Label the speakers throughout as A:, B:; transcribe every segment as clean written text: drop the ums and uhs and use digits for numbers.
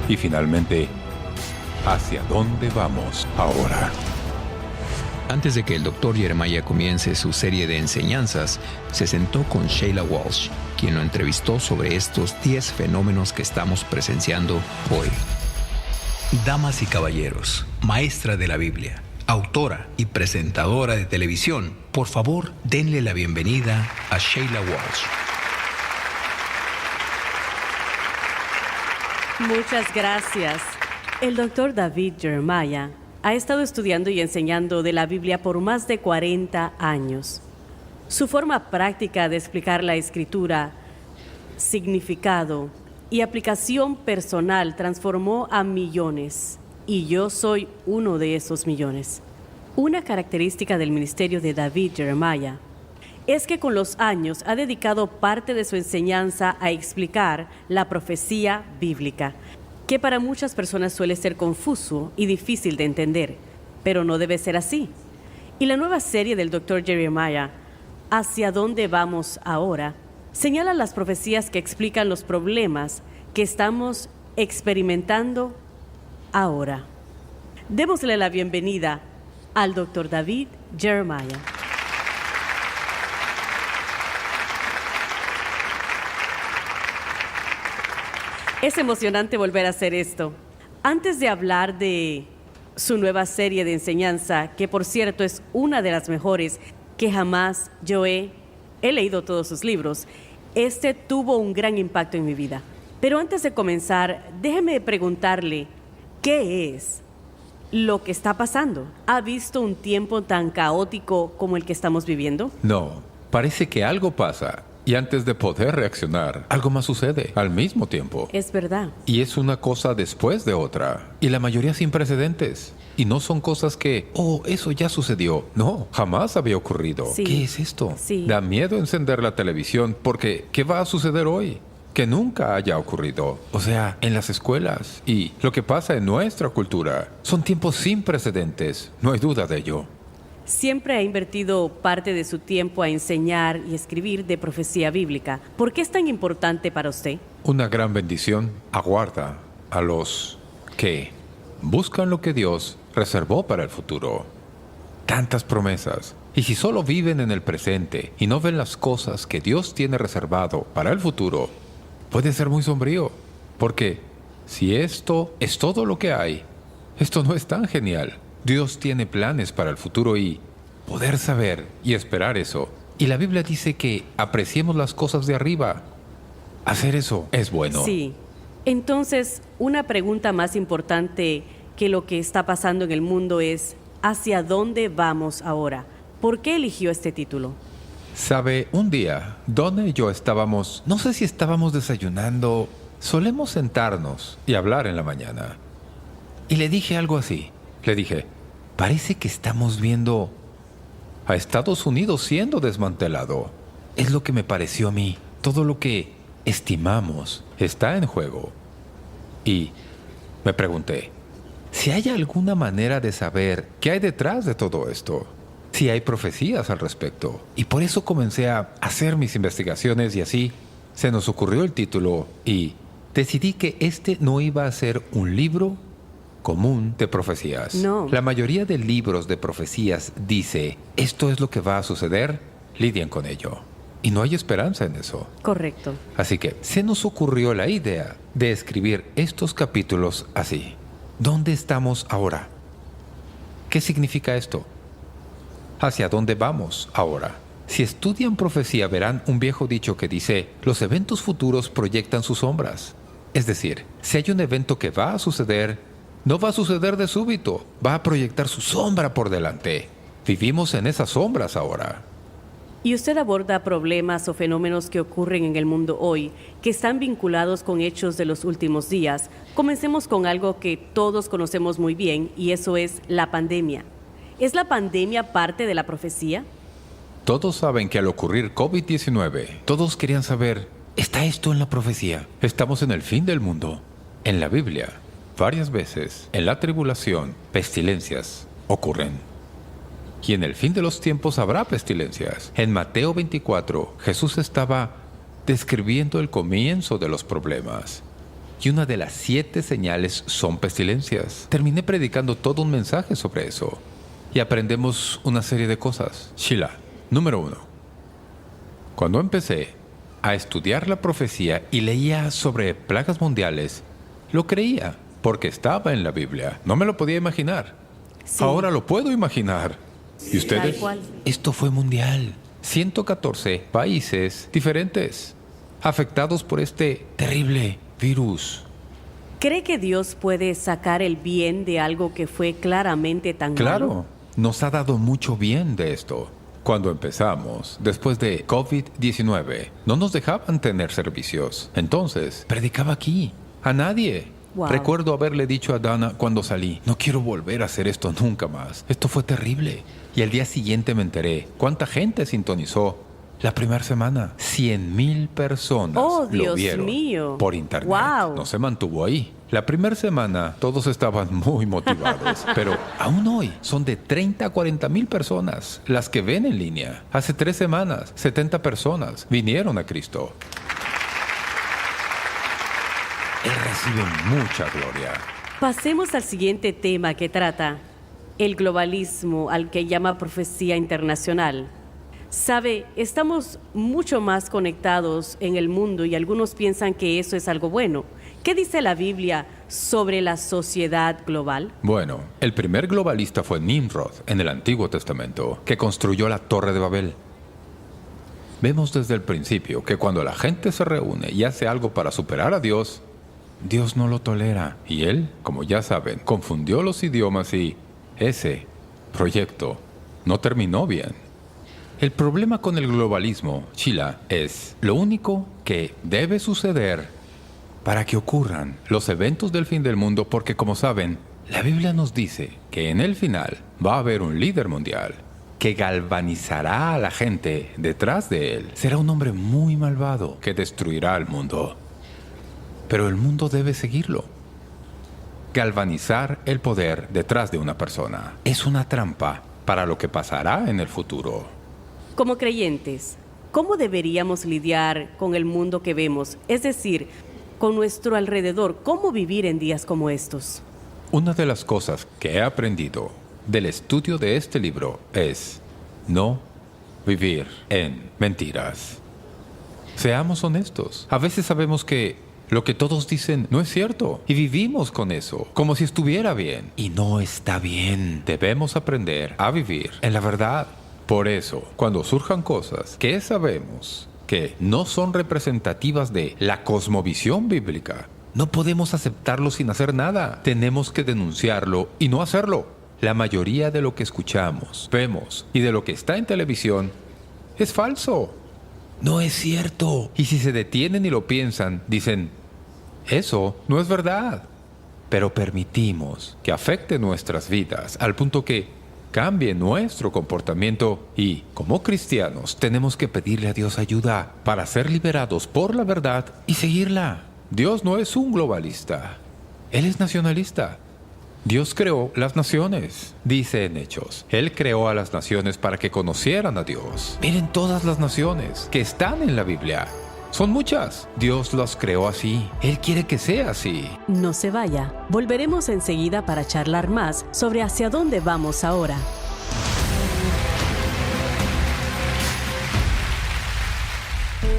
A: Y finalmente, ¿hacia dónde vamos ahora?
B: Antes de que el Dr. Jeremiah comience su serie de enseñanzas, se sentó con Sheila Walsh, quien lo entrevistó sobre estos 10 fenómenos que estamos presenciando hoy. Damas y caballeros, maestra de la Biblia, autora y presentadora de televisión, por favor, denle la bienvenida a Sheila Walsh.
C: Muchas gracias. El Dr. David Jeremiah ha estado estudiando y enseñando de la Biblia por más de 40 años. Su forma práctica de explicar la Escritura, significado y aplicación personal transformó a millones, y yo soy uno de esos millones. Una característica del ministerio de David Jeremiah es que con los años ha dedicado parte de su enseñanza a explicar la profecía bíblica, que para muchas personas suele ser confuso y difícil de entender, pero no debe ser así. Y la nueva serie del Dr. Jeremiah, ¿Hacia dónde vamos ahora?, señala las profecías que explican los problemas que estamos experimentando ahora. Démosle la bienvenida al Dr. David Jeremiah. Es emocionante volver a hacer esto. Antes de hablar de su nueva serie de enseñanza, que por cierto es una de las mejores que jamás yo he leído todos sus libros, este tuvo un gran impacto en mi vida. Pero antes de comenzar, déjeme preguntarle, ¿qué es lo que está pasando? ¿Ha visto un tiempo tan caótico como el que estamos viviendo?
A: No, parece que algo pasa. Y antes de poder reaccionar, algo más sucede al mismo tiempo.
C: Es verdad.
A: Y es una cosa después de otra. Y la mayoría sin precedentes. Y no son cosas que, eso ya sucedió. No, jamás había ocurrido.
C: Sí.
A: ¿Qué es esto?
C: Sí.
A: Da miedo encender la televisión porque, ¿qué va a suceder hoy? Que nunca haya ocurrido. O sea, en las escuelas y lo que pasa en nuestra cultura. Son tiempos sin precedentes. No hay duda de ello.
C: Siempre ha invertido parte de su tiempo a enseñar y escribir de profecía bíblica. ¿Por qué es tan importante para usted?
A: Una gran bendición aguarda a los que buscan lo que Dios reservó para el futuro. Tantas promesas. Y si solo viven en el presente y no ven las cosas que Dios tiene reservado para el futuro, puede ser muy sombrío. Porque si esto es todo lo que hay, esto no es tan genial. Dios tiene planes para el futuro y poder saber y esperar eso. Y la Biblia dice que apreciemos las cosas de arriba. Hacer eso es bueno.
C: Sí. Entonces, una pregunta más importante que lo que está pasando en el mundo es, ¿hacia dónde vamos ahora? ¿Por qué eligió este título?
A: Sabe, un día, Donna y yo estábamos, no sé si estábamos desayunando, solemos sentarnos y hablar en la mañana. Y le dije algo así. Le dije, parece que estamos viendo a Estados Unidos siendo desmantelado. Es lo que me pareció a mí. Todo lo que estimamos está en juego. Y me pregunté, si hay alguna manera de saber qué hay detrás de todo esto. Si hay profecías al respecto. Y por eso comencé a hacer mis investigaciones y así se nos ocurrió el título y decidí que este no iba a ser un libro común de profecías.
C: No.
A: La mayoría de libros de profecías dice, esto es lo que va a suceder, lidien con ello. Y no hay esperanza en eso.
C: Correcto.
A: Así que se nos ocurrió la idea de escribir estos capítulos así. ¿Dónde estamos ahora? ¿Qué significa esto? ¿Hacia dónde vamos ahora? Si estudian profecía verán un viejo dicho que dice, los eventos futuros proyectan sus sombras. Es decir, si hay un evento que va a suceder, no va a suceder de súbito, va a proyectar su sombra por delante. Vivimos en esas sombras ahora.
C: Y usted aborda problemas o fenómenos que ocurren en el mundo hoy, que están vinculados con hechos de los últimos días. Comencemos con algo que todos conocemos muy bien, y eso es la pandemia. ¿Es la pandemia parte de la profecía?
A: Todos saben que al ocurrir COVID-19, todos querían saber, ¿está esto en la profecía? Estamos en el fin del mundo. En la Biblia, varias veces, en la tribulación, pestilencias ocurren. Y en el fin de los tiempos habrá pestilencias. En Mateo 24, Jesús estaba describiendo el comienzo de los problemas. Y una de las 7 señales son pestilencias. Terminé predicando todo un mensaje sobre eso. Y aprendemos una serie de cosas. Sheila, número 1. Cuando empecé a estudiar la profecía y leía sobre plagas mundiales, lo creía porque estaba en la Biblia. No me lo podía imaginar.
C: Sí.
A: Ahora lo puedo imaginar. ¿Y ustedes?
C: Tal cual.
A: Esto fue mundial. 114 países diferentes afectados por este terrible virus.
C: ¿Cree que Dios puede sacar el bien de algo que fue claramente tan malo?
A: Claro, nos ha dado mucho bien de esto. Cuando empezamos, después de COVID-19, no nos dejaban tener servicios. Entonces, predicaba aquí, a nadie.
C: Wow.
A: Recuerdo haberle dicho a Dana cuando salí, no quiero volver a hacer esto nunca más. Esto fue terrible. Y al día siguiente me enteré cuánta gente sintonizó. La primera semana, 100,000 personas
C: ¡Oh,
A: lo
C: Dios
A: vieron
C: mío!
A: por internet.
C: ¡Wow!
A: No se mantuvo ahí. La primera semana todos estaban muy motivados, pero aún hoy son de 30 a 40,000 personas las que ven en línea. Hace 3 semanas, 70 personas vinieron a Cristo. Él recibe mucha gloria.
C: Pasemos al siguiente tema que trata el globalismo, al que llama profecía internacional. Sabe, estamos mucho más conectados en el mundo y algunos piensan que eso es algo bueno. ¿Qué dice la Biblia sobre la sociedad global?
A: Bueno, el primer globalista fue Nimrod en el Antiguo Testamento, que construyó la Torre de Babel. Vemos desde el principio que cuando la gente se reúne y hace algo para superar a Dios, Dios no lo tolera. Y él, como ya saben, confundió los idiomas y ese proyecto no terminó bien. El problema con el globalismo, Sheila, es lo único que debe suceder para que ocurran los eventos del fin del mundo, porque como saben, la Biblia nos dice que en el final va a haber un líder mundial que galvanizará a la gente detrás de él. Será un hombre muy malvado que destruirá al mundo. Pero el mundo debe seguirlo. Galvanizar el poder detrás de una persona es una trampa para lo que pasará en el futuro.
C: Como creyentes, ¿cómo deberíamos lidiar con el mundo que vemos? Es decir, con nuestro alrededor, ¿cómo vivir en días como estos?
A: Una de las cosas que he aprendido del estudio de este libro es no vivir en mentiras. Seamos honestos. A veces sabemos que lo que todos dicen no es cierto y vivimos con eso, como si estuviera bien. Y no está bien. Debemos aprender a vivir en la verdad. Por eso, cuando surjan cosas que sabemos que no son representativas de la cosmovisión bíblica, no podemos aceptarlo sin hacer nada. Tenemos que denunciarlo y no hacerlo. La mayoría de lo que escuchamos, vemos y de lo que está en televisión es falso. No es cierto. Y si se detienen y lo piensan, dicen, eso no es verdad. Pero permitimos que afecte nuestras vidas al punto que cambie nuestro comportamiento y, como cristianos, tenemos que pedirle a Dios ayuda para ser liberados por la verdad y seguirla. Dios no es un globalista. Él es nacionalista. Dios creó las naciones, dice en Hechos. Él creó a las naciones para que conocieran a Dios. Miren todas las naciones que están en la Biblia. Son muchas. Dios las creó así. Él quiere que sea así.
C: No se vaya. Volveremos enseguida para charlar más sobre hacia dónde vamos ahora.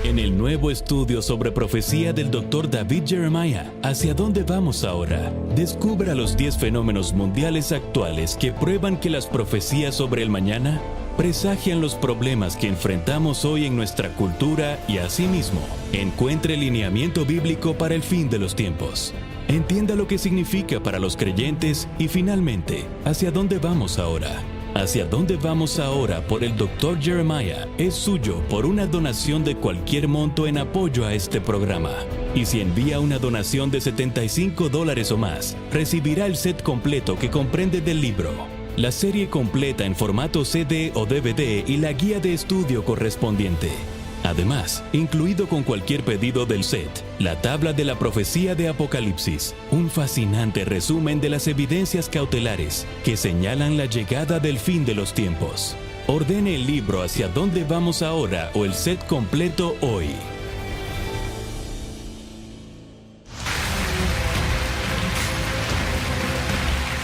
D: En el nuevo estudio sobre profecía del Dr. David Jeremiah, ¿hacia dónde vamos ahora? Descubra los 10 fenómenos mundiales actuales que prueban que las profecías sobre el mañana presagian los problemas que enfrentamos hoy en nuestra cultura y asimismo, encuentre lineamiento bíblico para el fin de los tiempos. Entienda lo que significa para los creyentes y finalmente, ¿hacia dónde vamos ahora? Hacia dónde vamos ahora por el Dr. Jeremiah es suyo por una donación de cualquier monto en apoyo a este programa. Y si envía una donación de $75 o más, recibirá el set completo que comprende del libro, la serie completa en formato CD o DVD y la guía de estudio correspondiente. Además, incluido con cualquier pedido del set, la tabla de la profecía de Apocalipsis, un fascinante resumen de las evidencias cautelares que señalan la llegada del fin de los tiempos. Ordene el libro Hacia dónde vamos ahora o el set completo hoy.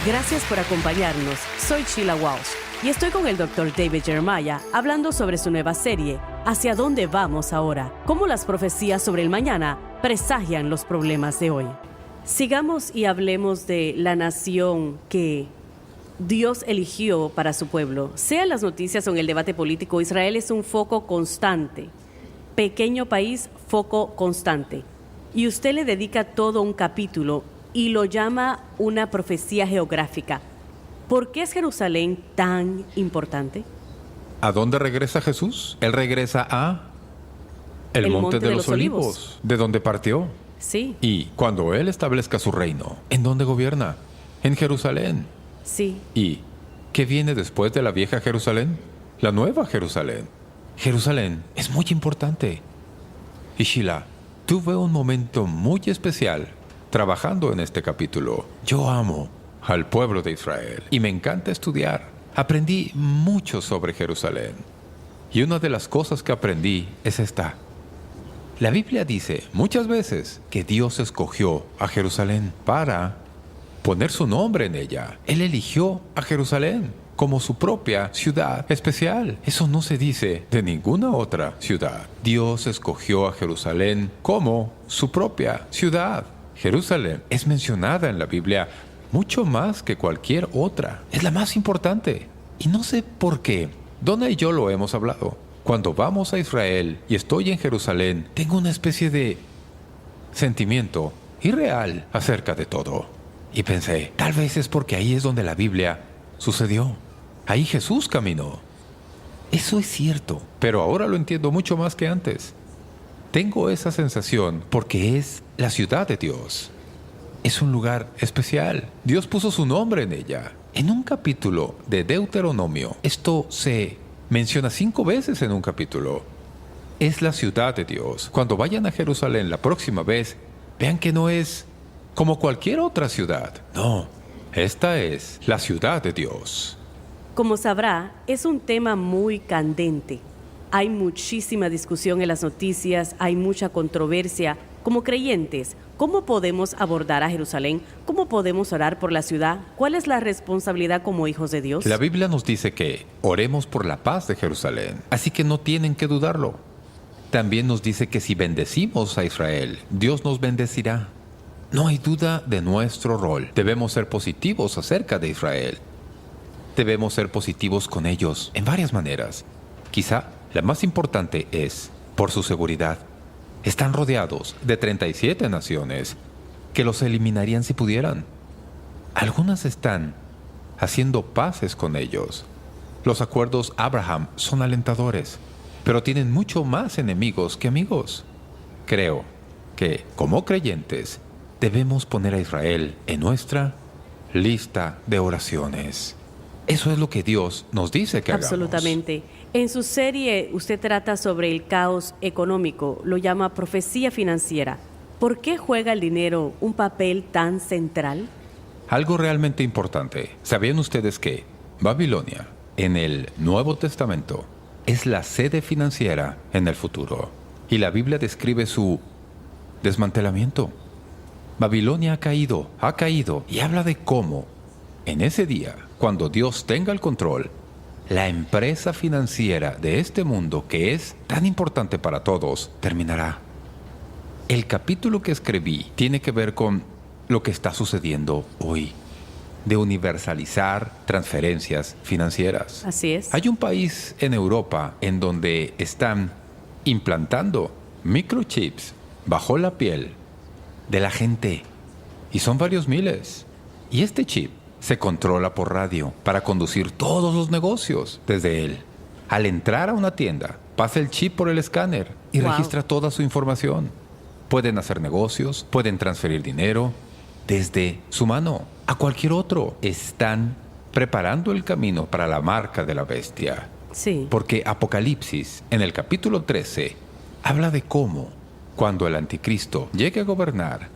C: Gracias por acompañarnos. Soy Sheila Walsh y estoy con el Dr. David Jeremiah hablando sobre su nueva serie, ¿Hacia dónde vamos ahora? Cómo las profecías sobre el mañana presagian los problemas de hoy. Sigamos y hablemos de la nación que Dios eligió para su pueblo. Sea en las noticias o en el debate político, Israel es un foco constante. Pequeño país, foco constante. Y usted le dedica todo un capítulo y lo llama una profecía geográfica. ¿Por qué es Jerusalén tan importante?
A: ¿A dónde regresa Jesús? Él regresa a el Monte de los Olivos, de donde partió.
C: Sí.
A: Y cuando Él establezca su reino, ¿en dónde gobierna? En Jerusalén.
C: Sí.
A: ¿Y qué viene después de la vieja Jerusalén? La nueva Jerusalén. Jerusalén es muy importante. Y Sheila, tuve un momento muy especial trabajando en este capítulo. Yo amo al pueblo de Israel y me encanta estudiar. Aprendí mucho sobre Jerusalén. Y una de las cosas que aprendí es esta. La Biblia dice muchas veces que Dios escogió a Jerusalén para poner su nombre en ella. Él eligió a Jerusalén como su propia ciudad especial. Eso no se dice de ninguna otra ciudad. Dios escogió a Jerusalén como su propia ciudad. Jerusalén es mencionada en la Biblia mucho más que cualquier otra. Es la más importante. Y no sé por qué. Donna y yo lo hemos hablado. Cuando vamos a Israel y estoy en Jerusalén, tengo una especie de sentimiento irreal acerca de todo. Y pensé, tal vez es porque ahí es donde la Biblia sucedió. Ahí Jesús caminó. Eso es cierto, pero ahora lo entiendo mucho más que antes. Tengo esa sensación porque es la ciudad de Dios. Es un lugar especial. Dios puso su nombre en ella. En un capítulo de Deuteronomio, esto se menciona 5 veces en un capítulo. Es la ciudad de Dios. Cuando vayan a Jerusalén la próxima vez, vean que no es como cualquier otra ciudad. No, esta es la ciudad de Dios.
C: Como sabrá, es un tema muy candente. Hay muchísima discusión en las noticias, hay mucha controversia. Como creyentes, ¿cómo podemos abordar a Jerusalén? ¿Cómo podemos orar por la ciudad? ¿Cuál es la responsabilidad como hijos de Dios?
A: La Biblia nos dice que oremos por la paz de Jerusalén, así que no tienen que dudarlo. También nos dice que si bendecimos a Israel, Dios nos bendecirá. No hay duda de nuestro rol. Debemos ser positivos acerca de Israel. Debemos ser positivos con ellos en varias maneras. Quizá la más importante es por su seguridad. Están rodeados de 37 naciones que los eliminarían si pudieran. Algunas están haciendo paces con ellos. Los acuerdos Abraham son alentadores, pero tienen mucho más enemigos que amigos. Creo que, como creyentes, debemos poner a Israel en nuestra lista de oraciones. Eso es lo que Dios nos dice que hagamos.
C: Absolutamente. En su serie usted trata sobre el caos económico, lo llama profecía financiera. ¿Por qué juega el dinero un papel tan central?
A: Algo realmente importante. ¿Sabían ustedes que Babilonia, en el Nuevo Testamento, es la sede financiera en el futuro? Y la Biblia describe su desmantelamiento. Babilonia ha caído y habla de cómo, en ese día, cuando Dios tenga el control, la empresa financiera de este mundo, que es tan importante para todos, terminará. El capítulo que escribí tiene que ver con lo que está sucediendo hoy, de universalizar transferencias financieras.
C: Así es.
A: Hay un país en Europa en donde están implantando microchips bajo la piel de la gente, y son varios miles. Y este chip se controla por radio para conducir todos los negocios desde él. Al entrar a una tienda, pasa el chip por el escáner y registra toda su información. Pueden hacer negocios, pueden transferir dinero desde su mano a cualquier otro. Están preparando el camino para la marca de la bestia.
C: Sí.
A: Porque Apocalipsis, en el capítulo 13, habla de cómo, cuando el anticristo llegue a gobernar,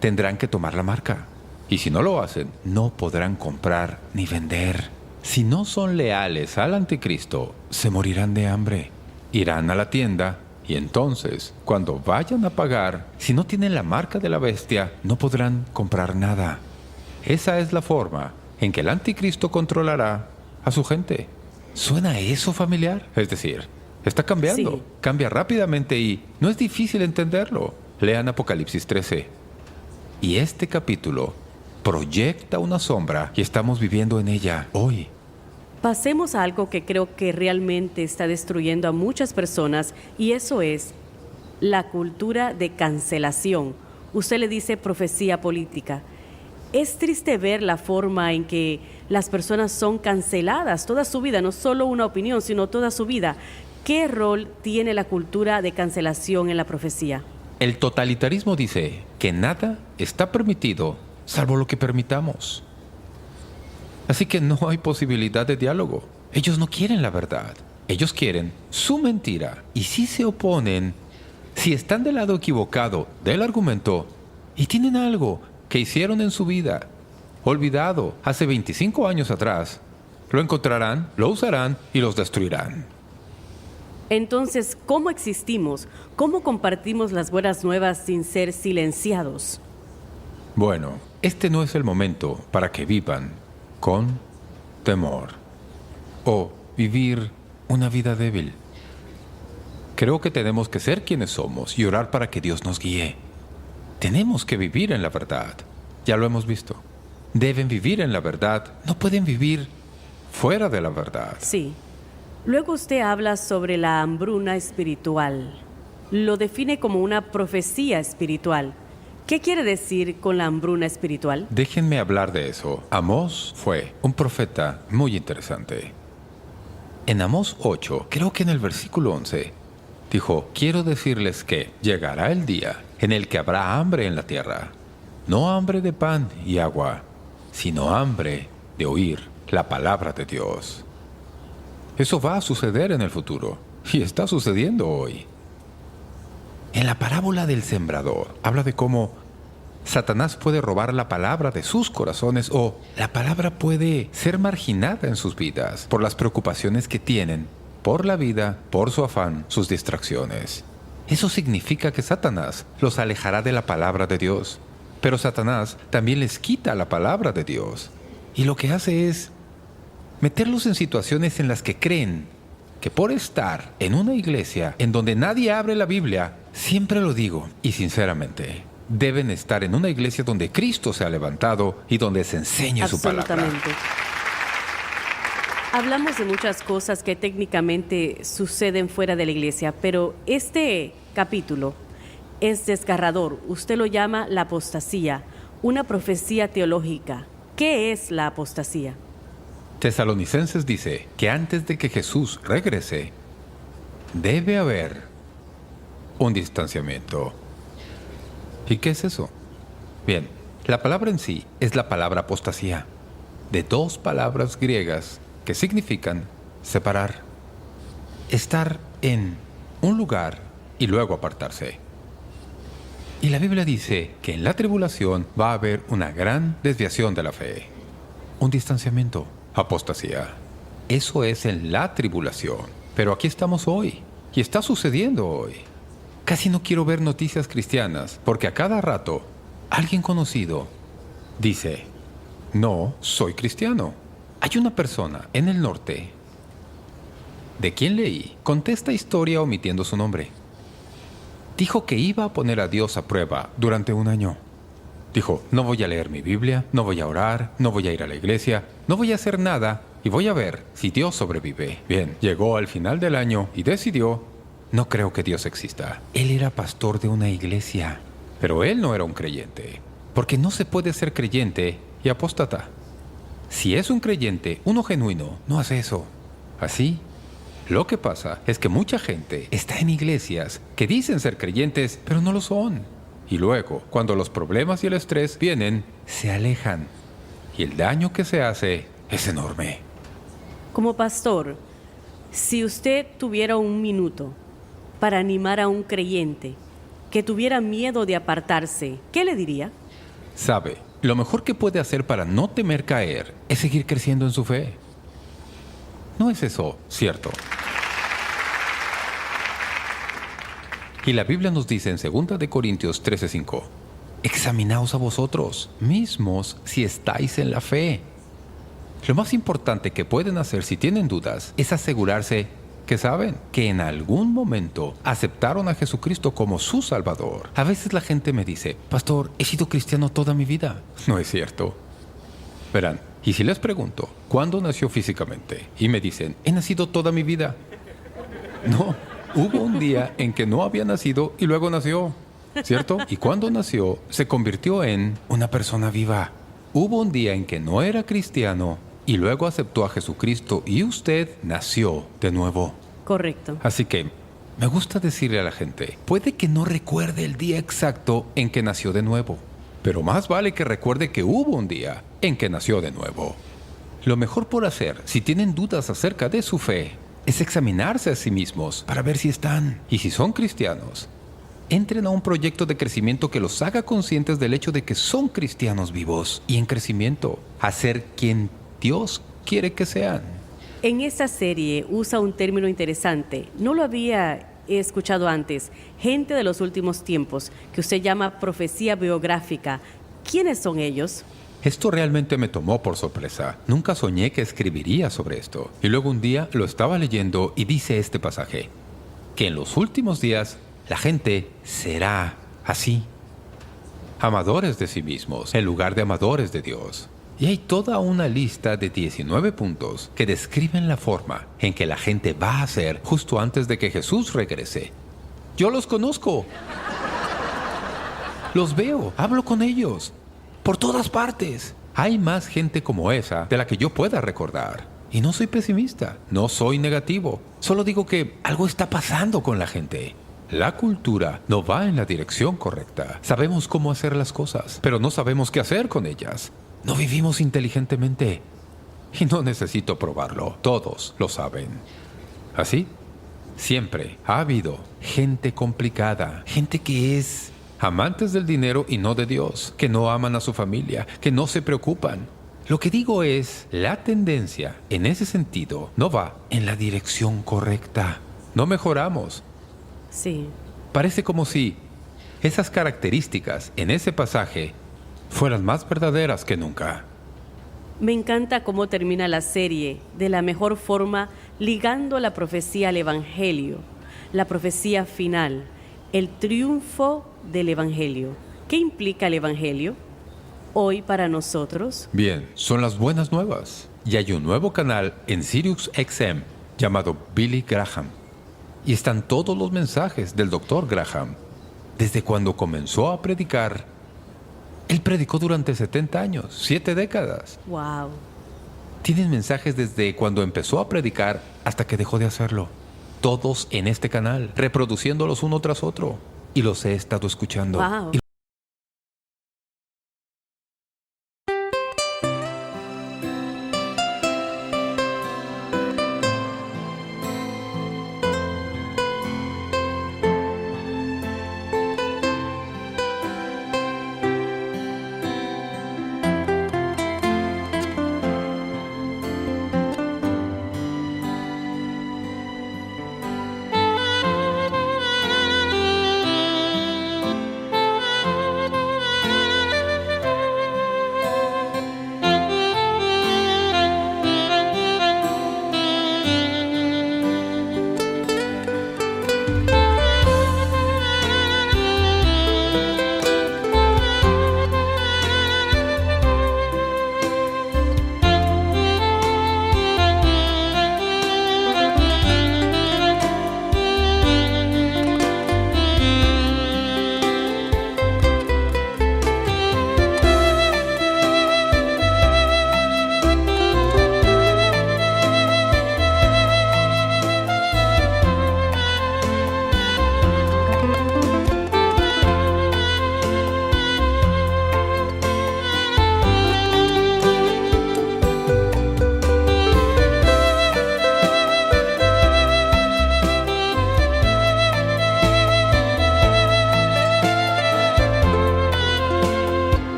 A: tendrán que tomar la marca. Y si no lo hacen, no podrán comprar ni vender. Si no son leales al anticristo, se morirán de hambre. Irán a la tienda y entonces, cuando vayan a pagar, si no tienen la marca de la bestia, no podrán comprar nada. Esa es la forma en que el anticristo controlará a su gente. ¿Suena eso familiar? Es decir, está cambiando,
C: Sí.
A: cambia rápidamente y no es difícil entenderlo. Lean Apocalipsis 13. Y este capítulo proyecta una sombra y estamos viviendo en ella hoy.
C: Pasemos a algo que creo que realmente está destruyendo a muchas personas, y eso es la cultura de cancelación. Usted le dice profecía política. Es triste ver la forma en que las personas son canceladas toda su vida, no solo una opinión, sino toda su vida. ¿Qué rol tiene la cultura de cancelación en la profecía?
A: El totalitarismo dice que nada está permitido salvo lo que permitamos. Así que no hay posibilidad de diálogo. Ellos no quieren la verdad. Ellos quieren su mentira. Y si se oponen, si están del lado equivocado del argumento y tienen algo que hicieron en su vida, olvidado hace 25 años atrás, lo encontrarán, lo usarán y los destruirán.
C: Entonces, ¿cómo existimos? ¿Cómo compartimos las buenas nuevas sin ser silenciados?
A: Bueno, este no es el momento para que vivan con temor o vivir una vida débil. Creo que tenemos que ser quienes somos y orar para que Dios nos guíe. Tenemos que vivir en la verdad. Ya lo hemos visto. Deben vivir en la verdad. No pueden vivir fuera de la verdad.
C: Sí. Luego usted habla sobre la hambruna espiritual. Lo define como una profecía espiritual. ¿Qué quiere decir con la hambruna espiritual?
A: Déjenme hablar de eso. Amós fue un profeta muy interesante. En Amós 8, creo que en el versículo 11, dijo: quiero decirles que llegará el día en el que habrá hambre en la tierra. No hambre de pan y agua, sino hambre de oír la palabra de Dios. Eso va a suceder en el futuro y está sucediendo hoy. En la parábola del sembrador habla de cómo Satanás puede robar la palabra de sus corazones o la palabra puede ser marginada en sus vidas por las preocupaciones que tienen, por la vida, por su afán, sus distracciones. Eso significa que Satanás los alejará de la palabra de Dios. Pero Satanás también les quita la palabra de Dios. Y lo que hace es meterlos en situaciones en las que creen que por estar en una iglesia en donde nadie abre la Biblia, siempre lo digo y sinceramente, deben estar en una iglesia donde Cristo se ha levantado y donde se enseñe su palabra.
C: Absolutamente. Hablamos de muchas cosas que técnicamente suceden fuera de la iglesia, pero este capítulo es desgarrador. Usted lo llama la apostasía, una profecía teológica. ¿Qué es la apostasía?
A: Tesalonicenses dice que antes de que Jesús regrese, debe haber un distanciamiento. ¿Y qué es eso? Bien, la palabra en sí es la palabra apostasía, de dos palabras griegas que significan separar, estar en un lugar y luego apartarse. Y la Biblia dice que en la tribulación va a haber una gran desviación de la fe, un distanciamiento, apostasía. Eso es en la tribulación, pero aquí estamos hoy y está sucediendo hoy. Casi no quiero ver noticias cristianas porque a cada rato alguien conocido dice: no soy cristiano. Hay una persona en el norte de quien leí, conté esta historia omitiendo su nombre. Dijo que iba a poner a Dios a prueba durante un año. Dijo: no voy a leer mi Biblia, no voy a orar, no voy a ir a la iglesia, no voy a hacer nada y voy a ver si Dios sobrevive. Bien, llegó al final del año y decidió: no creo que Dios exista. Él era pastor de una iglesia, pero él no era un creyente, porque no se puede ser creyente y apóstata. Si es un creyente, uno genuino, no hace eso. Así, lo que pasa es que mucha gente está en iglesias que dicen ser creyentes, pero no lo son. Y luego, cuando los problemas y el estrés vienen, se alejan. Y el daño que se hace es enorme.
C: Como pastor, si usted tuviera un minuto para animar a un creyente que tuviera miedo de apartarse, ¿qué le diría?
A: Sabe, lo mejor que puede hacer para no temer caer es seguir creciendo en su fe. ¿No es eso cierto? Y la Biblia nos dice en 2 Corintios 13:5: examinaos a vosotros mismos si estáis en la fe. Lo más importante que pueden hacer si tienen dudas es asegurarse que saben que en algún momento aceptaron a Jesucristo como su Salvador. A veces la gente me dice, pastor, he sido cristiano toda mi vida. No es cierto. Verán, y si les pregunto, ¿cuándo nació físicamente? Y me dicen, he nacido toda mi vida. No, hubo un día en que no había nacido y luego nació, ¿cierto? Y cuando nació, se convirtió en una persona viva. Hubo un día en que no era cristiano y luego aceptó a Jesucristo y usted nació de nuevo.
C: Correcto.
A: Así que me gusta decirle a la gente, puede que no recuerde el día exacto en que nació de nuevo, pero más vale que recuerde que hubo un día en que nació de nuevo. Lo mejor por hacer, si tienen dudas acerca de su fe, es examinarse a sí mismos para ver si están. Y si son cristianos, entren a un proyecto de crecimiento que los haga conscientes del hecho de que son cristianos vivos y en crecimiento, a ser quien Dios quiere que sean.
C: En esta serie usa un término interesante. No lo había escuchado antes. Gente de los últimos tiempos, que usted llama profecía biográfica. ¿Quiénes son ellos?
A: Esto realmente me tomó por sorpresa. Nunca soñé que escribiría sobre esto. Y luego un día lo estaba leyendo y dice este pasaje, que en los últimos días la gente será así. Amadores de sí mismos, en lugar de amadores de Dios. Y hay toda una lista de 19 puntos que describen la forma en que la gente va a ser justo antes de que Jesús regrese. Yo los conozco. Los veo, hablo con ellos. Por todas partes. Hay más gente como esa de la que yo pueda recordar. Y no soy pesimista, no soy negativo. Solo digo que algo está pasando con la gente. La cultura no va en la dirección correcta. Sabemos cómo hacer las cosas, pero no sabemos qué hacer con ellas. No vivimos inteligentemente. Y no necesito probarlo. Todos lo saben. Así, siempre ha habido gente complicada. Gente que es amantes del dinero y no de Dios. Que no aman a su familia. Que no se preocupan. Lo que digo es, la tendencia en ese sentido no va en la dirección correcta. No mejoramos.
C: Sí.
A: Parece como si esas características en ese pasaje fueran más verdaderas que nunca.
C: Me encanta cómo termina la serie de la mejor forma, ligando la profecía al Evangelio, la profecía final, el triunfo del Evangelio. ¿Qué implica el Evangelio hoy para nosotros?
A: Bien, son las buenas nuevas. Y hay un nuevo canal en Sirius XM llamado Billy Graham. Y están todos los mensajes del Dr. Graham. Desde cuando comenzó a predicar, él predicó durante 70 años, 7 décadas.
C: ¡Wow!
A: Tienen mensajes desde cuando empezó a predicar hasta que dejó de hacerlo. Todos en este canal, reproduciéndolos uno tras otro. Y los he estado escuchando.
C: Wow.
A: Y